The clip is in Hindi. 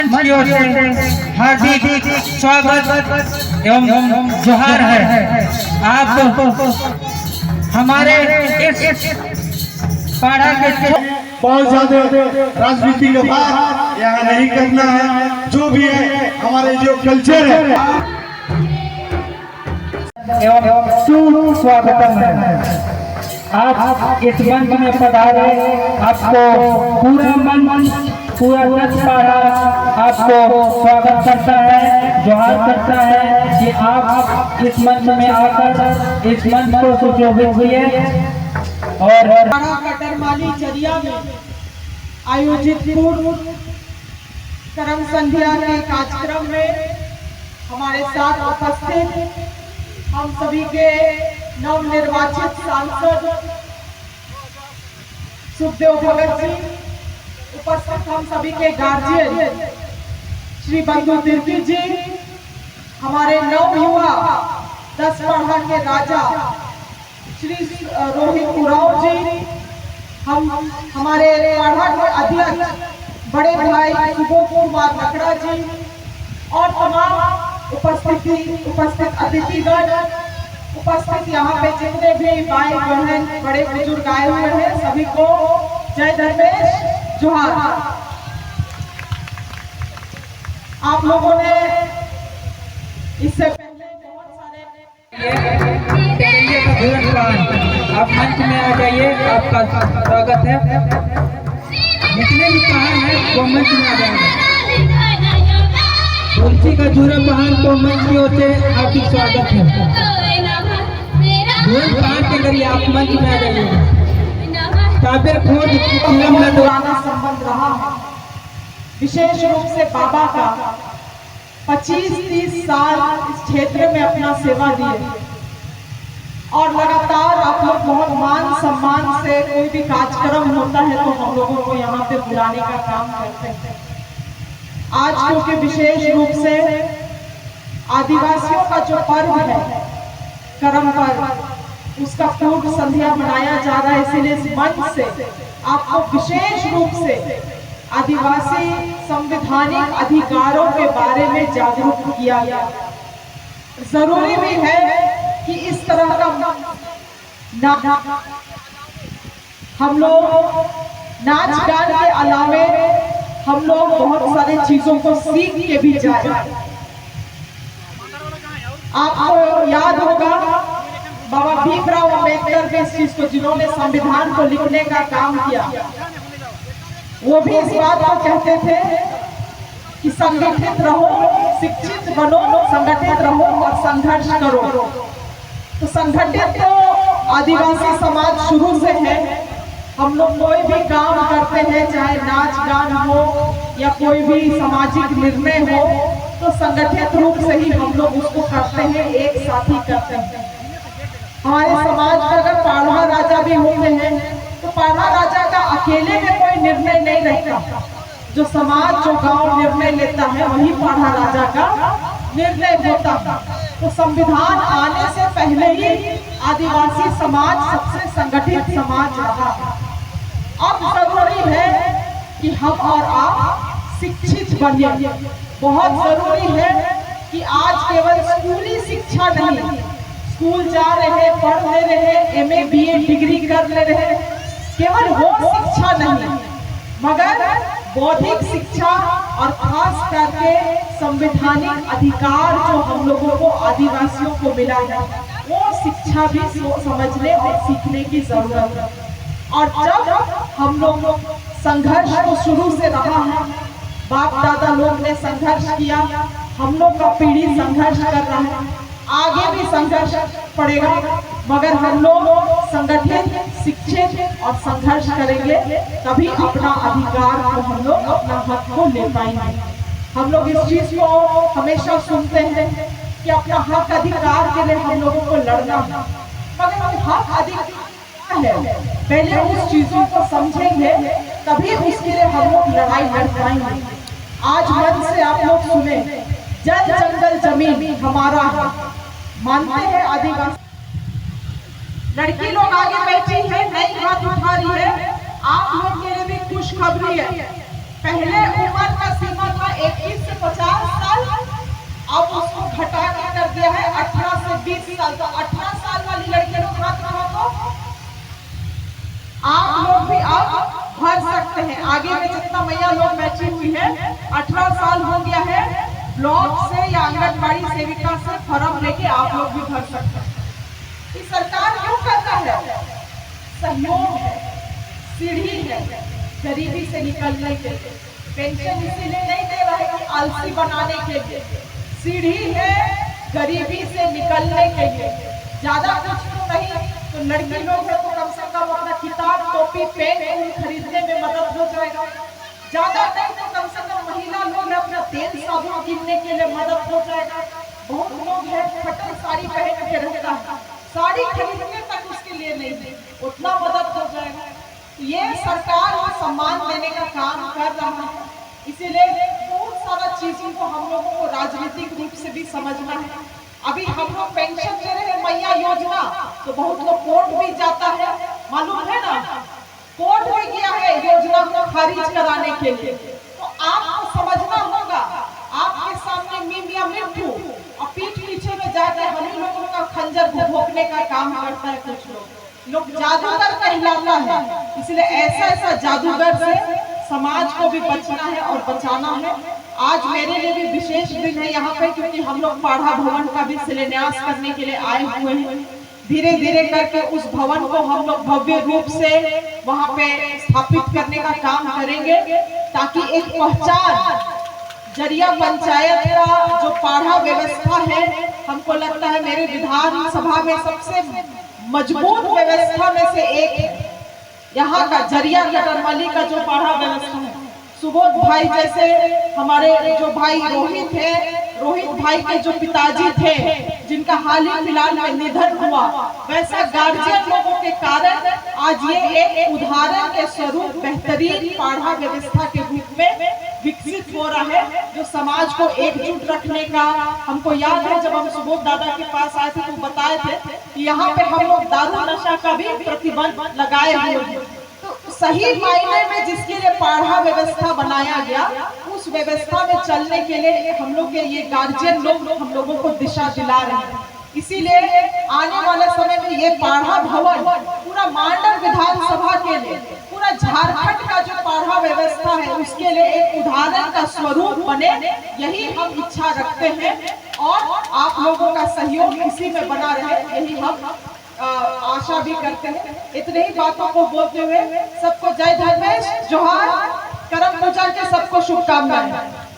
की ओर से हार्दिक स्वागत एवं जोहार है। आप हमारे इस पाड़ा के बहुत ज्यादा राजनीति का बात यहाँ नहीं करना है। जो भी है हमारे जो कल्चर है एवं सुस्वागतम है। आप इस मंच में पधारे, आपको पूरा मन पूरा सच पाड़ा आपको स्वागत करता है, जोहार करता है कि आप इस मंच में आकर इस मंच को सुशोभित किए। और कटरमाली चरिया में आयोजित पूर्व करम संध्या के कार्यक्रम में हमारे साथ उपस्थित हम सभी के नवनिर्वाचित सांसद सुखदेव भगत जी, उपस्थित हम सभी के गार्जियन श्री बंधु तिर्की जी, हमारे नवयुवा 10 पढ़ा के राजा श्री रोहित उराव जी, हमारे पढ़ा के अध्यक्ष बड़े भाई सुबोध कुमार लकड़ा जी और तमाम उपस्थित अतिथिगण, उपस्थित यहाँ पे जितने भी भाई बहन बड़े बुजुर्ग आए हुए हैं, सभी को जय धर्मेश जोहार। आप लोगों ने इससे पहले बहुत सारे आप मंच में आ जाइए, आपका स्वागत है। जितने भी पहाड़ है वो मंच में आ जाएंगे। तुलसी का जूरा पहाड़ को मंच की ओर से हार्दिक स्वागत है। पहाड़ के जरिए आप मंच में आ जाइएगा। पुराना संबंध रहा है, विशेष रूप से बाबा का 25-30 साल इस क्षेत्र में अपना सेवा दिए और लगातार आप लोग बहुत मान सम्मान से कोई भी कार्यक्रम होता है तो हम लोगों को यहाँ पे बुलाने का काम करते हैं। आज क्योंकि विशेष रूप से आदिवासियों का जो पर्व है करम पर्व, उसका पूर्व संध्या मनाया जा रहा है, इसलिए इस मंच से आपको विशेष रूप से आदिवासी संवैधानिक अधिकारों के बारे में जागरूक किया गया। जरूरी भी है कि इस तरह का हम लोग नाच गान के अलावे हम लोग बहुत सारी चीजों को सीख के भी जाए। आपको याद होगा बाबा भीमराव अम्बेडकर के इस चीज को, जिन्होंने संविधान को लिखने का काम किया, वो भी इस बात को कहते थे कि संगठित रहो, शिक्षित बनो, संगठित रहो और संघर्ष करो। तो संगठित तो आदिवासी समाज शुरू से है। हम लोग कोई भी काम करते हैं, चाहे नाच गान हो या कोई भी सामाजिक निर्णय हो, तो संगठित रूप से ही हम लोग उसको करते हैं, एक साथ ही करते हैं। हमारे समाज में अगर पाढ़ा राजा भी होते हैं तो पाढ़ा राजा का अकेले में कोई निर्णय नहीं रहता। जो समाज, जो गांव निर्णय लेता है वही पाढ़ा राजा का निर्णय होता है। तो संविधान आने से पहले ही आदिवासी समाज सबसे संगठित समाज रहा। अब जरूरी है कि हम और आप शिक्षित बनिए। बहुत जरूरी है कि आज केवल स्कूली शिक्षा नहीं, स्कूल जा रहे, पढ़ ले रहे, MA BA डिग्री कर ले रहे, केवल वो शिक्षा नहीं, मगर बौद्धिक शिक्षा और खास करके संवैधानिक अधिकार जो हम लोगों को आदिवासियों को मिला है, वो शिक्षा भी समझने और सीखने की जरूरत है। और जब हम लोग संघर्ष तो शुरू से रहा है, बाप दादा लोग ने संघर्ष किया, हम लोग का पीढ़ी संघर्ष कर रहा है, आगे भी संघर्ष पड़ेगा, मगर हम लोग संगठित, शिक्षित और संघर्ष करेंगे तभी अपना अधिकार को हम लोग, अपना हक को ले पाएंगे। हम लोग इस चीज को हमेशा सुनते हैं कि अपना हक अधिकार के लिए हम लोगों को लड़ना है, मगर हक अधिकार है, पहले उस चीजों को समझेंगे तभी उसके लिए हम लोग लड़ाई लड़ पाएंगे। आज मन से आप लोग सुने, जल जंगल जमीन हमारा है, मानते हैं आदिवासी। लड़की लोग आगे बैठी है, नई हाथ उठा रही है, आप लोग के लिए भी खुशखबरी है। पहले उम्र का सीमा था कर दिया है 18 से 20 साल। तो 18 साल वाली लड़की लोग हाथ उठाओ तो आप लोग भी आप भर सकते हैं। आगे में जितना मैया लोग बैठी हुई है 18 साल हो गया है, ब्लॉक से या आंगनबाड़ी सेविका से फॉर्म लेके आप लोग भी भर सकते हैं। ये सरकार क्यों करता है? सहयोग है, सीढ़ी है गरीबी से निकलने के लिए। पेंशन इसीलिए नहीं दे रहा है कि आलसी बनाने के लिए, सीढ़ी है गरीबी से निकलने के लिए। ज्यादा कुछ तो नहीं, तो लड़की लोग है तो कम से कम अपना किताब कॉपी पेन खरीदने में मदद हो जाएगा। ज्यादा नहीं तो कम से कम महिला लोग अपना तेल साबुन किनने के लिए मदद हो जाएगा। बहुत लोग है फटल साड़ी पहन के रहता है, साड़ी खरीदने तक उसके लिए नहीं है, उतना मदद हो जाएगा। ये सरकार को सम्मान देने का काम कर रहा है। इसीलिए बहुत सारा चीजों को हम लोगों को राजनीतिक रूप से भी समझना है। अभी हम लोग पेंशन दे रहे हैं मैया योजना, तो बहुत लोग कोर्ट भी जाता है, मालूम है ना, कोर्ट भी गया है योजना को खारिज कराने के लिए। तो आपको समझना होगा, आपके सामने मीम या मिट्टू और पीठ पीछे में जाके हम लोगों का खंजर भोंकने का काम करता है। कुछ लोग जादूगर कहलाता है, इसलिए ऐसा जादूगर से समाज को भी बचना है और बचाना है। आज मेरे लिए भी विशेष दिन है यहाँ पे, क्योंकि हम लोग पाढ़ा भवन का भी शिलान्यास करने के लिए आए हुए हैं। धीरे धीरे करके उस भवन को हम लोग भव्य रूप से वहाँ पे स्थापित करने का काम करेंगे, ताकि एक पहचान जरिया पंचायत का जो पाढ़ा व्यवस्था है, हमको लगता है मेरे विधानसभा में सबसे मजबूत व्यवस्था में से एक है। यहाँ का जरिया कटरमली का जो पाढ़ा व्यवस्था है, सुबोध भाई जैसे हमारे जो भाई रोहित है, रोहित भाई के जो पिताजी थे जिनका हाल ही फिलहाल में निधन हुआ, वैसा गार्जियन लोगों के कारण आज ये एक उदाहरण के स्वरूप बेहतरीन पाढ़ा व्यवस्था के रूप में विकसित हो रहा है, जो समाज को एकजुट रखने का। हमको याद है जब हम सुबोध दादा के पास आए थे तो बताए थे कि यहाँ पे हम लोग दारू नशा का भी प्रतिबंध लगाए हुए हैं। तो सही मायने में जिसके लिए पाढ़ा व्यवस्था बनाया गया, उस व्यवस्था में चलने के लिए हम लोग के ये गार्जियन लोग हम लोगों को दिशा दिला रहे हैं। इसीलिए आने वाले समय में ये पाढ़ा भवन पूरा मांडर विधानसभा के लिए, पूरा झारखंड का जो पाढ़ा व्यवस्था है उसके लिए एक उदाहरण का स्वरूप बने, यही हम इच्छा रखते हैं। और आप लोगों का सहयोग इसी में बना रहे, यही हम आशा भी करते हैं। इतने ही बातों को बोलते हुए सबको जय धर्मेश, जोहार, करम पूजा के सबको शुभकामनाएं।